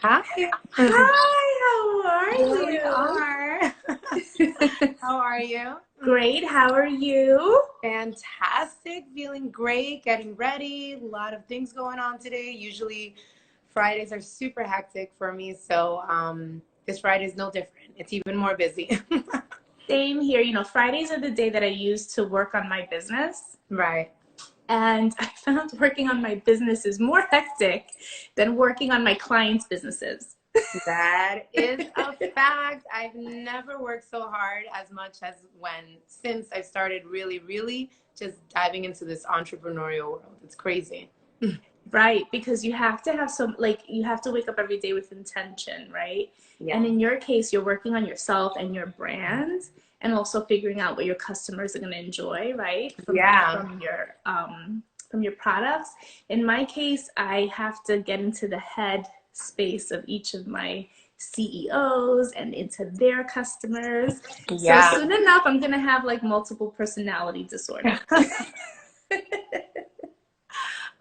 Hi. Hi, how Here are we you? are. How are you? Great, how are you? Fantastic. Feeling great. Getting ready. A lot of things going on today. Usually Fridays are super hectic for me, so this Friday is no different. It's even more busy. Same here. Fridays are the day that I use to work on my business. Right. And I found working on my business is more hectic than working on my clients' businesses. That is a fact. I've never worked so hard as much as since I started really just diving into this entrepreneurial world. It's crazy. Right, because you have to have you have to wake up every day with intention, right? Yeah. And in your case, you're working on yourself and your brand and also figuring out what your customers are going to enjoy, right? Yeah. From your products. In my case, I have to get into the head space of each of my CEOs and into their customers. So Yeah. soon enough, I'm going to have like multiple personality disorder.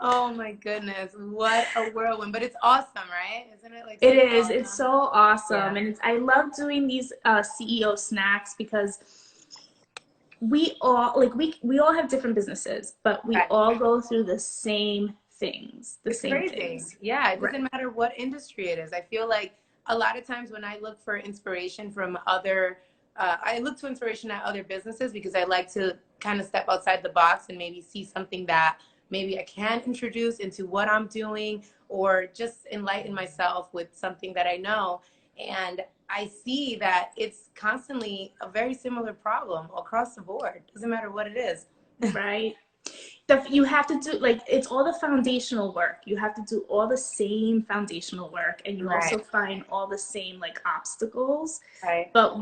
Oh my goodness. What a whirlwind. But it's awesome, right? Isn't it like It super is. It's awesome? so awesome. Yeah. And I love doing these CEO snacks because we all we all have different businesses, but we Right. all go through the same things, the It's same crazy. things. Yeah. It Right. doesn't matter what industry it is. I feel like a lot of times when I look for inspiration from I look to inspiration at other businesses because I like to kind of step outside the box and maybe see something that maybe I can introduce into what I'm doing or just enlighten myself with something that I know. And I see that it's constantly a very similar problem across the board. Doesn't matter what it is. Right. You have to do like it's all the foundational work. You have to do all the same foundational work, and you also Right. find all the same like obstacles. Right. But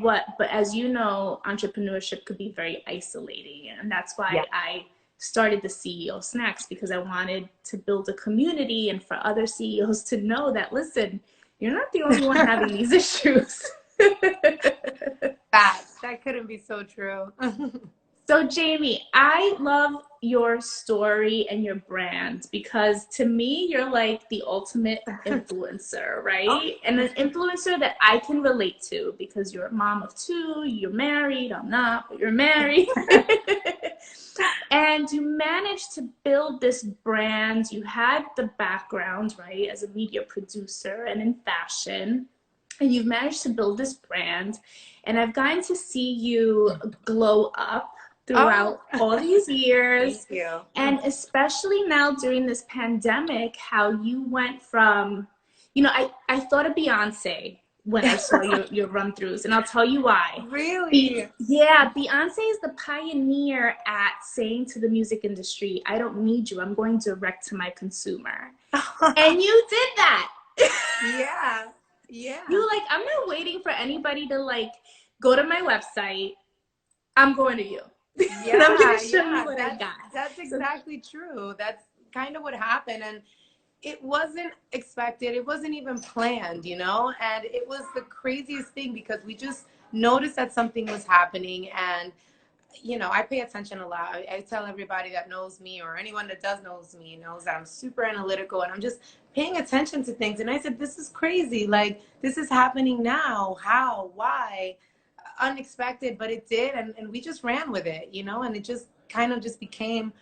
as you know, entrepreneurship could be very isolating, and that's Yeah. why I started the CEO Snacks, because I wanted to build a community and for other CEOs to know that, listen, you're not the only one having these issues. Facts. That couldn't be so true. So, Jamie, I love your story and your brand because to me, you're like the ultimate influencer, Oh, right? And an influencer that I can relate to because you're a mom of two, you're married, I'm not, but you're married. And you managed to build this brand. You had the background, right, as a media producer and in fashion. And you've managed to build this brand. And I've gotten to see you glow up oh, throughout all these thank years. you. And especially now during this pandemic, how you went from, I thought of Beyonce when I saw your run throughs, and I'll tell you why. Really? Yeah, Beyonce is the pioneer at saying to the music industry, I don't need you, I'm going direct to my consumer. And you did that. Yeah. Yeah. You were like, I'm not waiting for anybody to like go to my website. I'm going to you. And I'm going to Yeah, show you yeah. what I got. That's So, exactly true. That's kind of what happened. And it wasn't expected. It wasn't even planned, And it was the craziest thing because we just noticed that something was happening and I pay attention a lot. I tell everybody that knows me or anyone that does knows me knows that I'm super analytical and I'm just paying attention to things. And I said, this is crazy. Like, this is happening now. How? Why? Unexpected, but it did. And we just ran with it, and it just kind of just became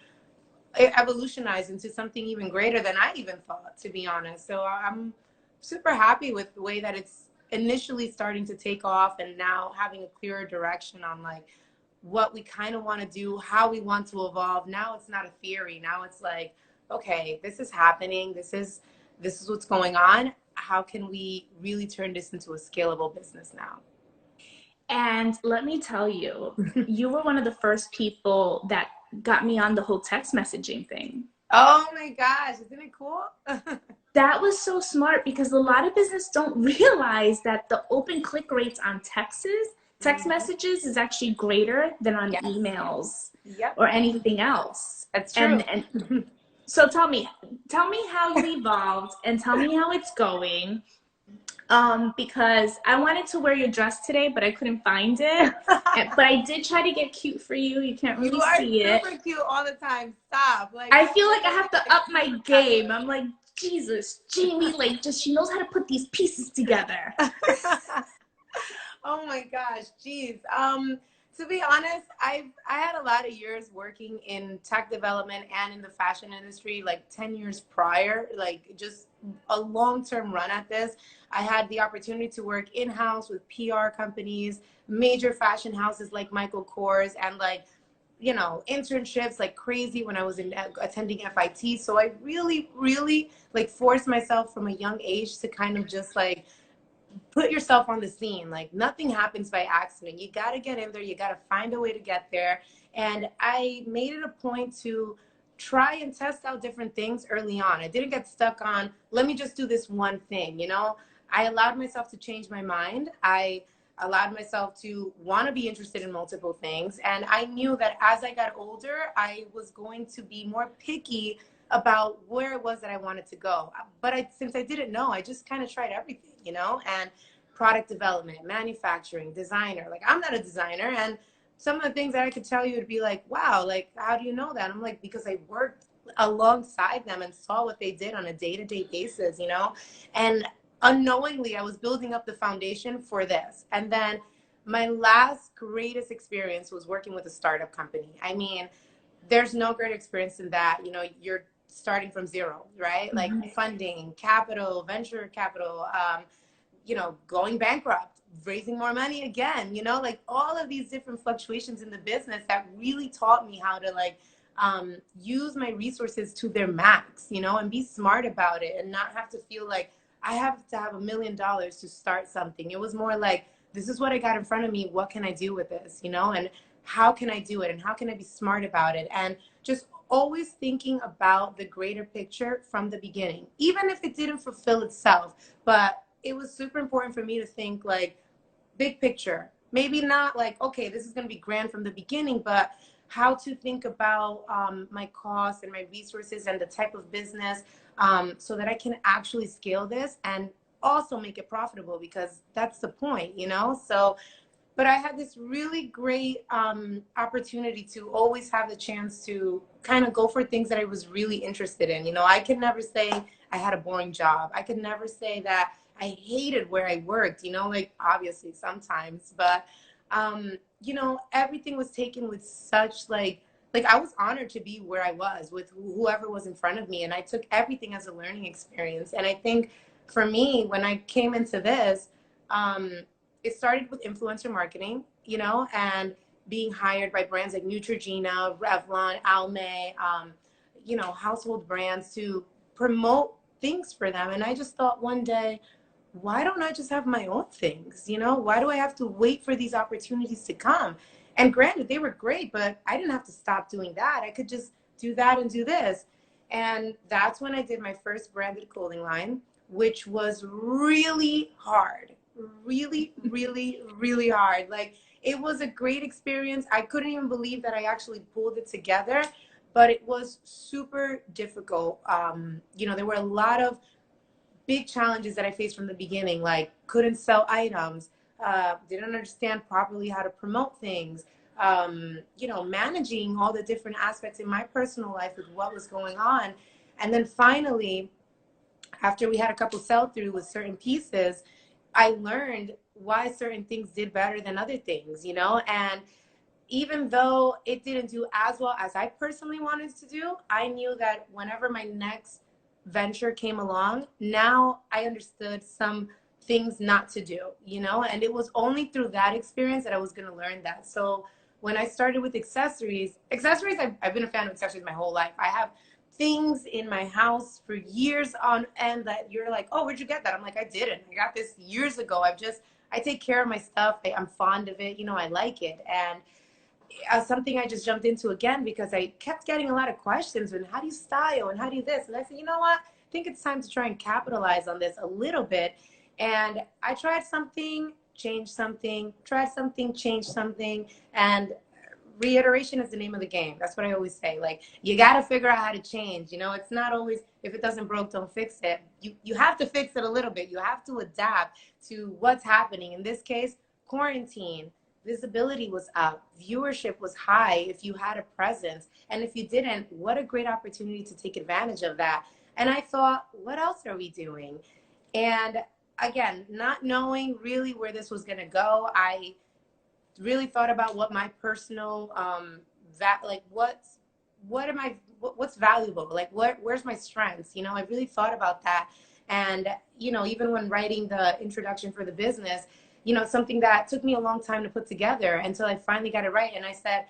it evolutionized into something even greater than I even thought, to be honest. So I'm super happy with the way that it's initially starting to take off and now having a clearer direction on like what we kind of want to do, how we want to evolve. Now it's not a theory. Now it's like, okay, this is happening. This is what's going on. How can we really turn this into a scalable business now? and let me tell you, you were one of the first people that got me on the whole text messaging thing. Oh my gosh, isn't it cool? That was so smart because a lot of business don't realize that the open click rates on text Mhm. messages is actually greater than on Yes. emails Yep. or anything else. That's true. And so tell me how you evolved and tell me how it's going. Because I wanted to wear your dress today, but I couldn't find it. But I did try to get cute for you. You can't You really are see it. super cute all the time. Stop. Like, I you feel like I literally have to like up my super game. calculated. I'm like, Jesus, Jamie, like, just she knows how to put these pieces together. Oh my gosh, geez. To be honest, I had a lot of years working in tech development and in the fashion industry, like 10 years prior, like just a long-term run at this. I had the opportunity to work in-house with PR companies, major fashion houses like Michael Kors, and like, you know, internships like crazy when I was in attending FIT. So I really, really like forced myself from a young age to kind of just like put yourself on the scene. Like nothing happens by accident. You got to get in there. You got to find a way to get there. And I made it a point to try and test out different things early on. I didn't get stuck on, let me just do this one thing, you know? I allowed myself to change my mind. I allowed myself to want to be interested in multiple things. And I knew that as I got older, I was going to be more picky about where it was that I wanted to go. But since I didn't know, I just kind of tried everything, you know, and product development, manufacturing, designer. Like I'm not a designer. And some of the things that I could tell you would be like, wow, like, how do you know that? I'm like, because I worked alongside them and saw what they did on a day-to-day basis, you know, and unknowingly I was building up the foundation for this. And then my last greatest experience was working with a startup company. I mean, there's no great experience in that. You know, you're starting from zero, right? Like funding, capital, venture capital, you know, going bankrupt, raising more money again, you know, like all of these different fluctuations in the business that really taught me how to like use my resources to their max, you know, and be smart about it and not have to feel like I have to have $1 million to start something. It was more like, this is what I got in front of me. What can I do with this, you know, and how can I do it and how can I be smart about it? And just always thinking about the greater picture from the beginning, even if it didn't fulfill itself. But it was super important for me to think like big picture, maybe not like, okay, this is going to be grand from the beginning, but how to think about my costs and my resources and the type of business so that I can actually scale this and also make it profitable, because that's the point, you know? So but I had this really great opportunity to always have the chance to kind of go for things that I was really interested in. You know, I could never say I had a boring job. I could never say that I hated where I worked, you know, like obviously sometimes, but, you know, everything was taken with such like I was honored to be where I was with whoever was in front of me. And I took everything as a learning experience. And I think for me, when I came into this, it started with influencer marketing, you know, and being hired by brands like Neutrogena, Revlon, Almay, you know, household brands to promote things for them. And I just thought one day, why don't I just have my own things? You know, why do I have to wait for these opportunities to come? And granted, they were great, but I didn't have to stop doing that. I could just do that and do this. And that's when I did my first branded clothing line, which was really hard, really, really, really hard. Like it was a great experience. I couldn't even believe that I actually pulled it together, but it was super difficult. You know, there were a lot of big challenges that I faced from the beginning, like couldn't sell items, didn't understand properly how to promote things, you know, managing all the different aspects in my personal life with what was going on. And then finally, after we had a couple sell through with certain pieces, I learned why certain things did better than other things, you know? And even though it didn't do as well as I personally wanted to do, I knew that whenever my next venture came along, now I understood some things not to do, you know? And it was only through that experience that I was going to learn that. So when I started with accessories, I've been a fan of accessories my whole life. I have things in my house for years on end that you're like, oh, where'd you get that? I'm like, I didn't. I got this years ago. I take care of my stuff. I'm fond of it. You know, I like it. And something I just jumped into again because I kept getting a lot of questions and how do you style and how do you this? And I said, you know what? I think it's time to try and capitalize on this a little bit. And I tried something, changed something, tried something, changed something. And reiteration is the name of the game. That's what I always say. Like, you got to figure out how to change. You know, it's not always, if it doesn't broke, don't fix it. You have to fix it a little bit. You have to adapt to what's happening. In this case, quarantine. Visibility was up, viewership was high if you had a presence, and if you didn't, what a great opportunity to take advantage of that. And I thought, what else are we doing? And again, not knowing really where this was going to go, I really thought about what my personal like what am I what's valuable, like where's my strengths, you know. I really thought about that. And you know, even when writing the introduction for the business, you know, something that took me a long time to put together until I finally got it right. And I said,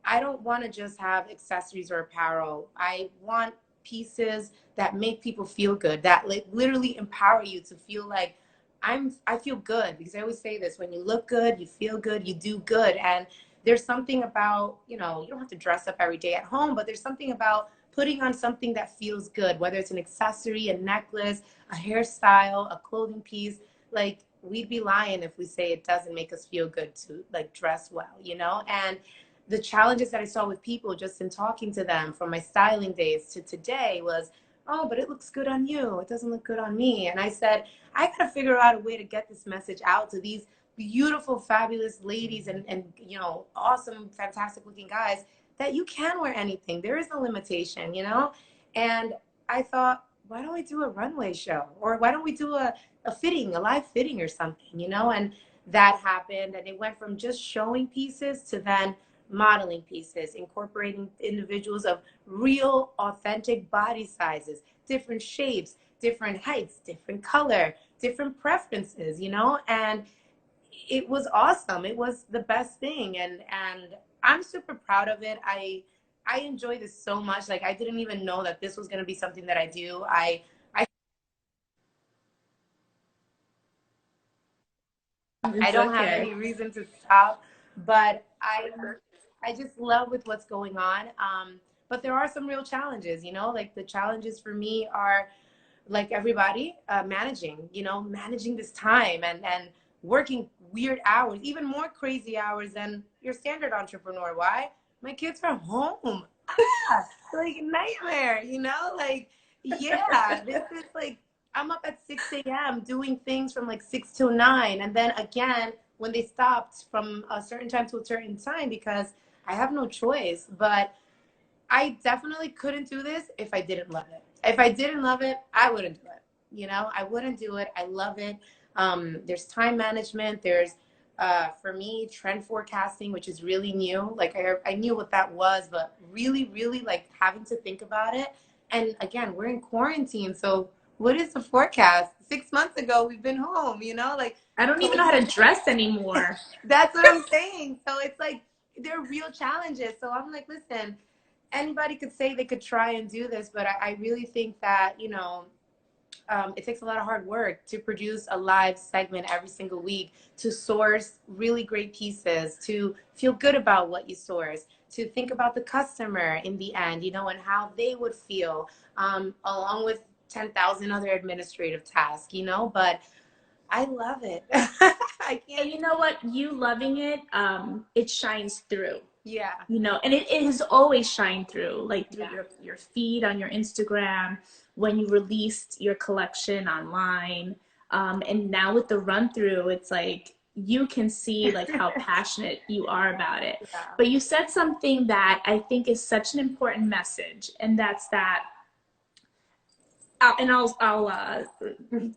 I don't want to just have accessories or apparel. I want pieces that make people feel good, that like literally empower you to feel like I feel good. Because I always say this, when you look good, you feel good, you do good. And there's something about, you know, you don't have to dress up every day at home, but there's something about putting on something that feels good, whether it's an accessory, a necklace, a hairstyle, a clothing piece. Like, we'd be lying if we say it doesn't make us feel good to like dress well, you know? And the challenges that I saw with people just in talking to them from my styling days to today was, oh, but it looks good on you. It doesn't look good on me. And I said, I got to figure out a way to get this message out to these beautiful, fabulous ladies and you know, awesome, fantastic looking guys, that you can wear anything. There is no limitation, you know? And I thought, why don't we do a runway show? Or why don't we do a fitting, a live fitting or something, you know? And that happened. And it went from just showing pieces to then modeling pieces, incorporating individuals of real, authentic body sizes, different shapes, different heights, different color, different preferences, you know? And it was awesome. It was the best thing. And I'm super proud of it. I enjoy this so much. Like, I didn't even know that this was going to be something that I do. I It's don't have okay. any reason to stop, but I just love with what's going on. But there are some real challenges, you know, like the challenges for me are like everybody, managing, you know, managing this time and working weird hours, even more crazy hours than your standard entrepreneur. Why? My kids are home. Ah, like nightmare, you know, like, yeah, this is like, I'm up at 6 a.m. doing things from like 6 till 9. And then again, when they stopped from a certain time to a certain time, because I have no choice. But I definitely couldn't do this if I didn't love it. If I didn't love it, I wouldn't do it. You know, I wouldn't do it. I love it. There's time management. There's, for me, trend forecasting, which is really new. Like, I knew what that was, but really, really like having to think about it. And again, we're in quarantine. So what is the forecast? 6 months ago, we've been home, you know, like I don't even know how to dress anymore. that's what I'm saying. So it's like, there are real challenges. So I'm like, listen, anybody could say they could try and do this, but I really think that, you know, it takes a lot of hard work to produce a live segment every single week, to source really great pieces, to feel good about what you source, to think about the customer in the end, you know, and how they would feel, along with 10,000 other administrative tasks, you know. But I love it. I And can't. you know what? You loving it, it shines through. Yeah. You know, and it has always shined through, like through Yeah. your feed on your Instagram, when you released your collection online, and now with the run through, it's like you can see like how passionate you are about it. Yeah. But you said something that I think is such an important message, and that's that. I'll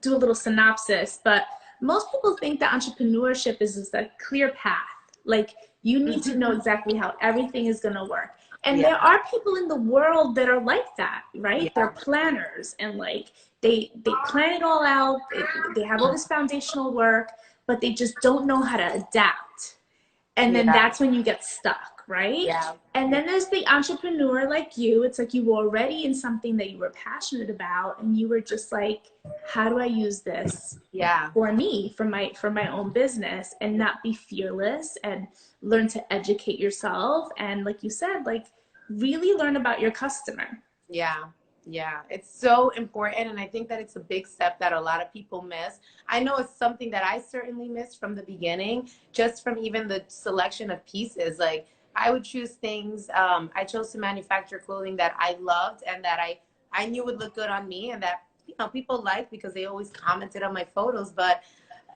do a little synopsis, but most people think that entrepreneurship is a clear path. Like, you need to know exactly how everything is going to work. And Yeah. there are people in the world that are like that, right? They're Yeah. planners, and like they plan it all out. They have all this foundational work, but they just don't know how to adapt. And then Yeah. that's when you get stuck, right? Yeah. And then there's the entrepreneur like you. It's like you were already in something that you were passionate about, and you were just like, how do I use this Yeah. for me, for my own business, and not be fearless, and learn to educate yourself, and like you said, like really learn about your customer. Yeah. Yeah. It's so important. And I think that it's a big step that a lot of people miss. I know it's something that I certainly missed from the beginning, just from even the selection of pieces. Like, I would choose things. I chose to manufacture clothing that I loved and that I knew would look good on me and that, you know, people liked because they always commented on my photos. But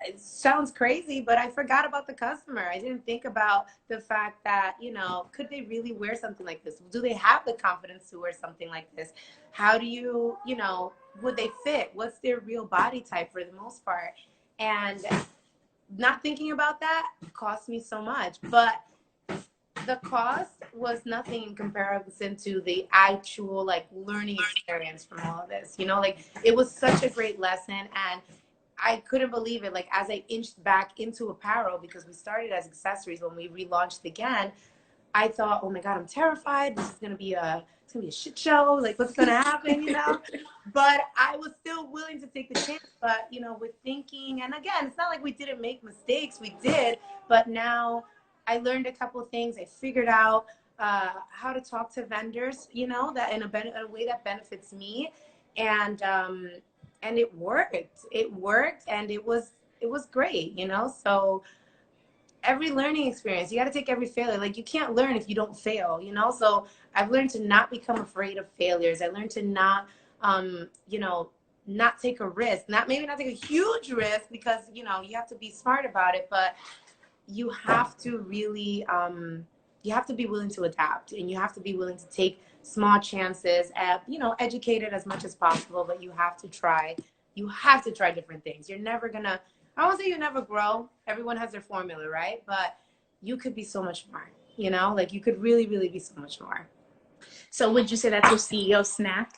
it sounds crazy, but I forgot about the customer. I didn't think about the fact that, could they really wear something like this? Do they have the confidence to wear something like this? How do would they fit? What's their real body type for the most part? And not thinking about that cost me so much. But the cost was nothing in comparison to the actual learning experience from all of this. It was such a great lesson, and I couldn't believe it. As I inched back into apparel, because we started as accessories when we relaunched again, I thought, oh my God, I'm terrified. This is gonna be a shit show. What's gonna happen, But I was still willing to take the chance. But with thinking, and again, it's not like we didn't make mistakes. We did, but now I learned a couple of things. I figured out how to talk to vendors, that in a way that benefits me, and it worked. It worked, and it was great, So every learning experience, you got to take every failure. You can't learn if you don't fail, So I've learned to not become afraid of failures. I learned to not, not take a risk. Maybe not take a huge risk, because you have to be smart about it, but you have to really you have to be willing to adapt, and you have to be willing to take small chances at educate it as much as possible, but you have to try different things. You're never gonna, I won't say you never grow. Everyone has their formula, right? But you could be so much more, you could really, really be so much more. So would you say that's your CEO snack?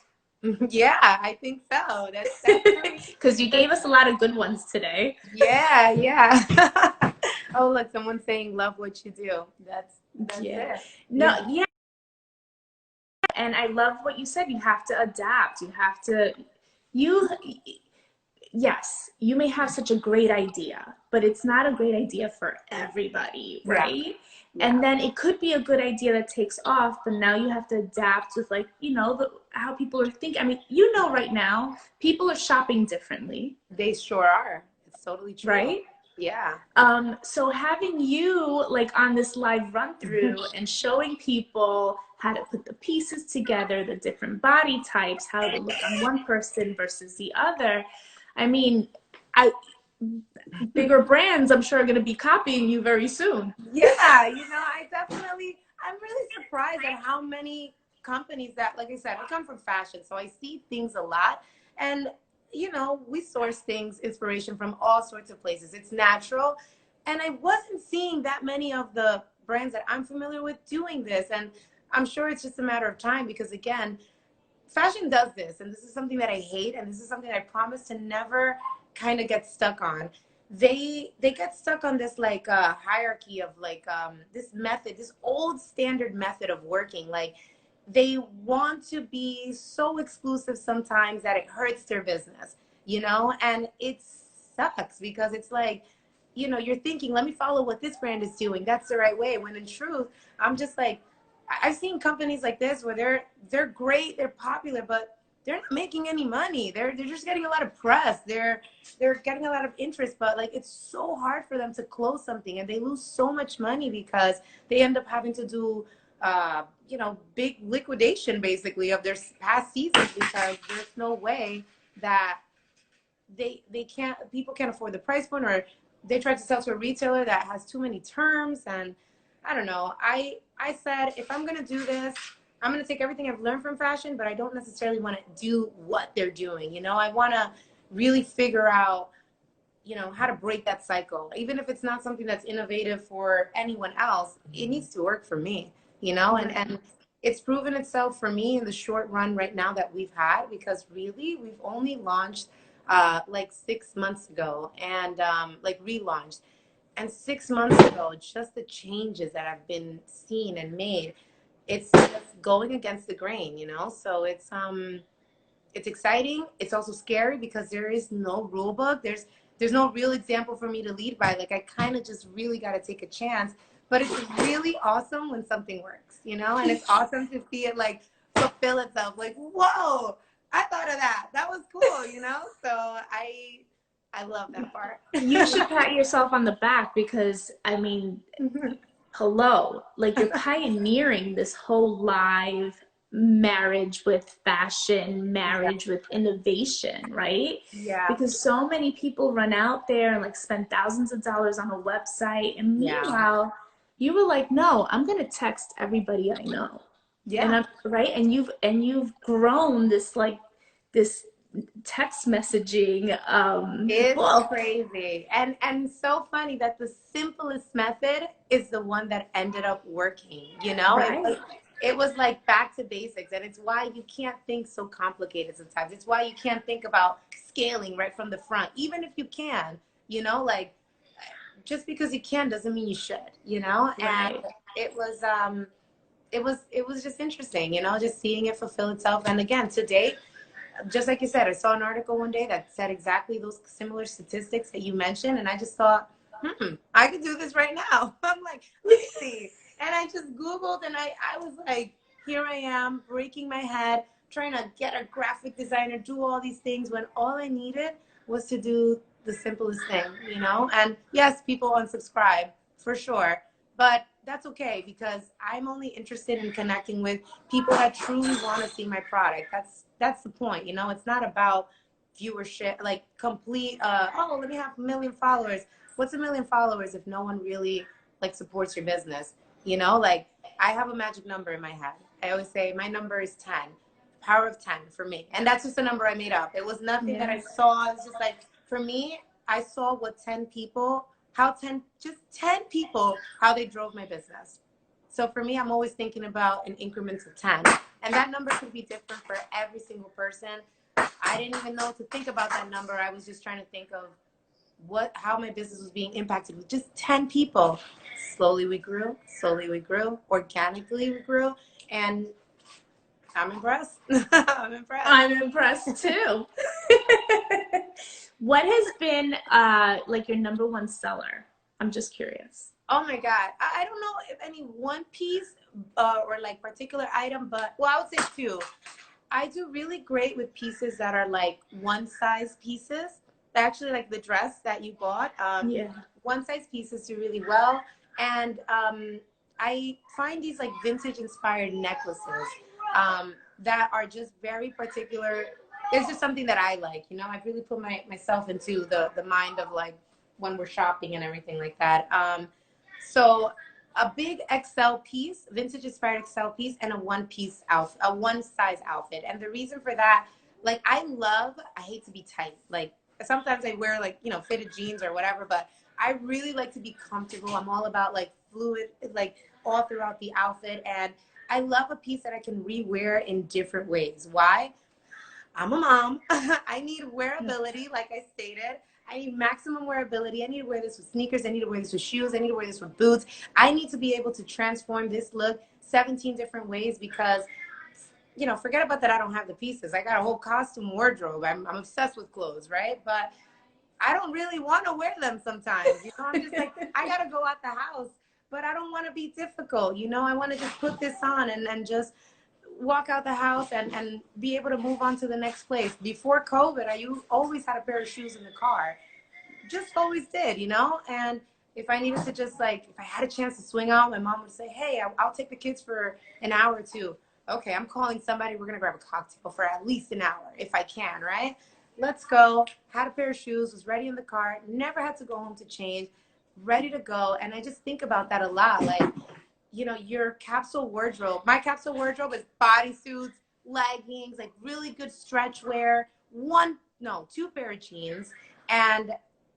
Yeah, I think so. That's because you gave us a lot of good ones today. Yeah. Oh, look, someone's saying love what you do. That's yeah. It. No, yeah. And I love what you said. You have to adapt. You have to, yes, you may have such a great idea, but it's not a great idea for everybody, right? Yeah. And then it could be a good idea that takes off, but now you have to adapt with how people are thinking. I mean, right now, people are shopping differently. They sure are. It's totally true. Right? Yeah. So having you on this live run through and showing people how to put the pieces together, the different body types, how to look on one person versus the other. I mean, bigger brands, I'm sure, are going to be copying you very soon. Yeah, I'm really surprised at how many companies that, like I said, I come from fashion, so I see things a lot. And, we source things, inspiration from all sorts of places. It's natural. And I wasn't seeing that many of the brands that I'm familiar with doing this. And I'm sure it's just a matter of time, because, again, fashion does this. And this is something that I hate. And this is something I promise to never kind of get stuck on. They get stuck on this hierarchy of this method, this old standard method of working. They want to be so exclusive sometimes that it hurts their business, and it sucks, because it's you're thinking, let me follow what this brand is doing. That's the right way. When in truth, I'm just I've seen companies like this where they're great, they're popular, but they're not making any money. They're just getting a lot of press. They're getting a lot of interest, but it's so hard for them to close something, and they lose so much money because they end up having to do big liquidation basically of their past seasons, because there's no way that people can't afford the price point, or they try to sell to a retailer that has too many terms. And I don't know. I said, if I'm going to do this, I'm going to take everything I've learned from fashion, but I don't necessarily want to do what they're doing. I want to really figure out, how to break that cycle. Even if it's not something that's innovative for anyone else, it needs to work for me, and it's proven itself for me in the short run right now that we've had, because really we've only launched 6 months ago, and relaunched. And 6 months ago, just the changes that have been seen and made, it's just going against the grain, So it's exciting. It's also scary, because there is no rule book. There's no real example for me to lead by. I kind of just really got to take a chance. But it's really awesome when something works, and it's awesome to see it fulfill itself. Whoa, I thought of that. That was cool, So I love that part. You should pat yourself on the back, because hello, you're pioneering this whole live marriage with fashion, marriage with innovation, right? Yeah. Because so many people run out there and like spend thousands of dollars on a website, and Yeah. meanwhile you were like, no, I'm gonna text everybody I know. And Yeah. I'm right, and you've grown this like this text messaging It's book. crazy. And so funny that the simplest method is the one that ended up working, you know? Right. It was like back to basics, and it's why you can't think so complicated sometimes. It's why you can't think about scaling right from the front, even if you can, you know, like just because you can doesn't mean you should, you know? And Right. it was it was just interesting, you know, just seeing it fulfill itself. And again, to date, just like you said, I saw an article one day that said exactly those similar statistics that you mentioned, and I just thought, I could do this right now. I'm like, let me see. And I just Googled, and I was like, here I am breaking my head, trying to get a graphic designer, do all these things when all I needed was to do the simplest thing, you know? And yes, people unsubscribe for sure, but that's okay because I'm only interested in connecting with people that truly want to see my product. That's the point, you know. It's not about viewership, like complete. Oh, let me have 1 million followers. What's 1 million followers if no one really like supports your business? You know, like I have a magic number in my head. I always say my number is 10, power of 10 for me, and that's just a number I made up. It was nothing that I saw. It's just like for me, I saw what 10 people, how 10, just 10 people, how they drove my business. So for me, I'm always thinking about in increments of 10. And that number could be different for every single person. I didn't even know to think about that number. I was just trying to think of how my business was being impacted with just 10 people. Slowly we grew, organically we grew, and I'm impressed. I'm impressed. I'm impressed too. What has been like your number one seller? I'm just curious. Oh my God. I don't know if any one piece or like particular item, but well, I would say two. I do really great with pieces that are like one size pieces. Actually, like the dress that you bought, Yeah. one size pieces do really well. And I find these like vintage inspired necklaces that are just very particular. It's just something that I like, you know. I've really put myself into the mind of like when we're shopping and everything like that. So a big XL piece, vintage inspired XL piece, and a one piece outfit, a one size outfit. And the reason for that, like I hate to be tight. Like sometimes I wear like, you know, fitted jeans or whatever, but I really like to be comfortable. I'm all about like fluid, like all throughout the outfit. And I love a piece that I can rewear in different ways. Why? I'm a mom. I need wearability, like I stated. I need maximum wearability. I need to wear this with sneakers. I need to wear this with shoes. I need to wear this with boots. I need to be able to transform this look 17 different ways because, you know, forget about that I don't have the pieces. I got a whole costume wardrobe. I'm obsessed with clothes, right? But I don't really want to wear them sometimes. You know, I'm just like, I got to go out the house, but I don't want to be difficult. You know, I want to just put this on and just walk out the house and be able to move on to the next place. Before COVID, I always had a pair of shoes in the car. Just always did, you know? And if I needed to just like, if I had a chance to swing out, my mom would say, hey, I'll take the kids for an hour or two. Okay, I'm calling somebody. We're going to grab a cocktail for at least an hour if I can, right? Let's go. Had a pair of shoes, was ready in the car, never had to go home to change, ready to go. And I just think about that a lot. Like, you know, your capsule wardrobe. My capsule wardrobe is bodysuits, leggings, like really good stretch wear, two pair of jeans, and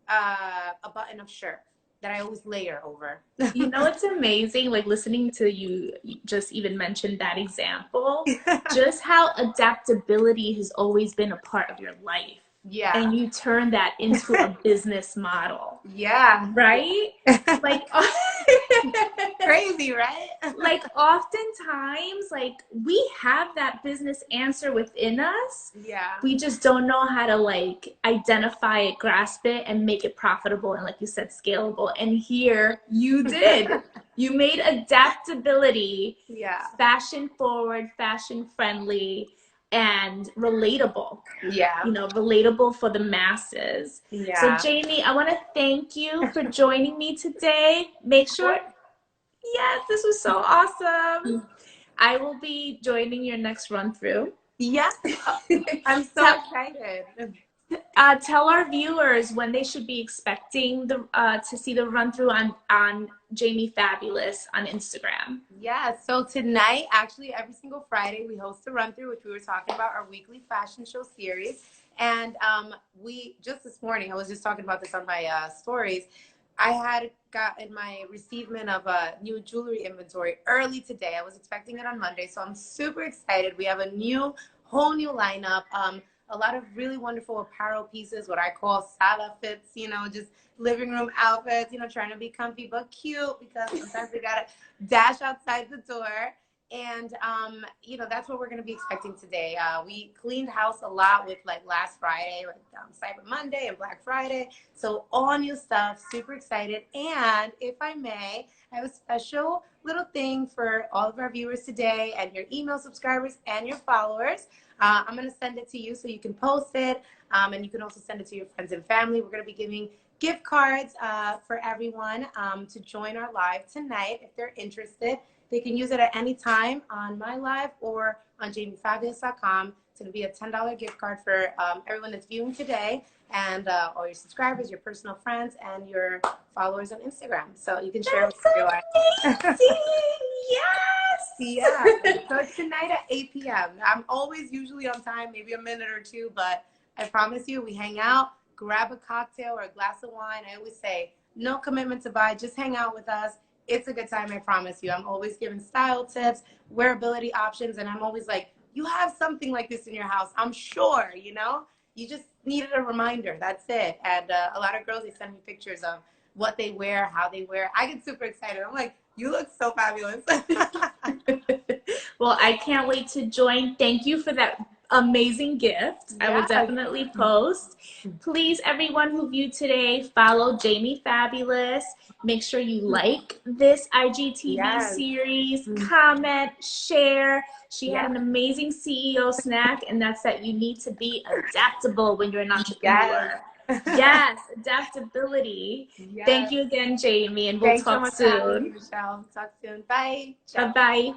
a button-up shirt that I always layer over. You know, it's amazing, like listening to you just even mention that example, just how adaptability has always been a part of your life. Yeah. And you turn that into a business model. Yeah. Right? Like, crazy, right? Like oftentimes, like we have that business answer within us. Yeah. We just don't know how to like identify it, grasp it, and make it profitable and, like you said, scalable. And here you did. You made adaptability, fashion forward, fashion friendly, and relatable. Yeah. You know, relatable for the masses. Yeah. So Jamie, I want to thank you for joining me today. Make sure, yes, this was so awesome. I will be joining your next run through. Yeah, I'm so Tell, excited. tell our viewers when they should be expecting the to see the run through on Jamie Fabulous on Instagram. Yeah, so tonight, actually, every single Friday, we host a run through, which we were talking about, our weekly fashion show series. And we just this morning, I was just talking about this on my stories. I had gotten my receivement of a new jewelry inventory early today. I was expecting it on Monday, so I'm super excited. We have a whole new lineup. A lot of really wonderful apparel pieces, what I call sala fits, you know, just living room outfits, you know, trying to be comfy but cute because sometimes we gotta dash outside the door. And you know, that's what we're gonna be expecting today. We cleaned house a lot with like last Friday, like Cyber Monday and Black Friday. So all new stuff, super excited. And if I may, I have a special little thing for all of our viewers today and your email subscribers and your followers. I'm gonna send it to you so you can post it, and you can also send it to your friends and family. We're gonna be giving gift cards for everyone to join our live tonight. If they're interested, they can use it at any time on my live or on jamiefabulous.com. It's going to be a $10 gift card for everyone that's viewing today and all your subscribers, your personal friends, and your followers on Instagram. So you can share with everyone. Yes! Yeah. So it's tonight at 8 p.m. I'm always usually on time, maybe a minute or two, but I promise you, we hang out, grab a cocktail or a glass of wine. I always say, no commitment to buy, just hang out with us. It's a good time, I promise you. I'm always giving style tips, wearability options, and I'm always like, you have something like this in your house, I'm sure, you know? You just needed a reminder, that's it. And a lot of girls, they send me pictures of what they wear, how they wear. I get super excited. I'm like, you look so fabulous. Well, I can't wait to join. Thank you for that amazing gift. I will definitely post. Please, everyone who viewed today, follow Jamie Fabulous. Make sure you like this IGTV series, comment, share. She had an amazing CEO snack, and that's that you need to be adaptable when you're an entrepreneur. Yes, adaptability. Thank you again, Jamie, and we'll talk soon. Michelle. Talk soon. Bye. Bye-bye.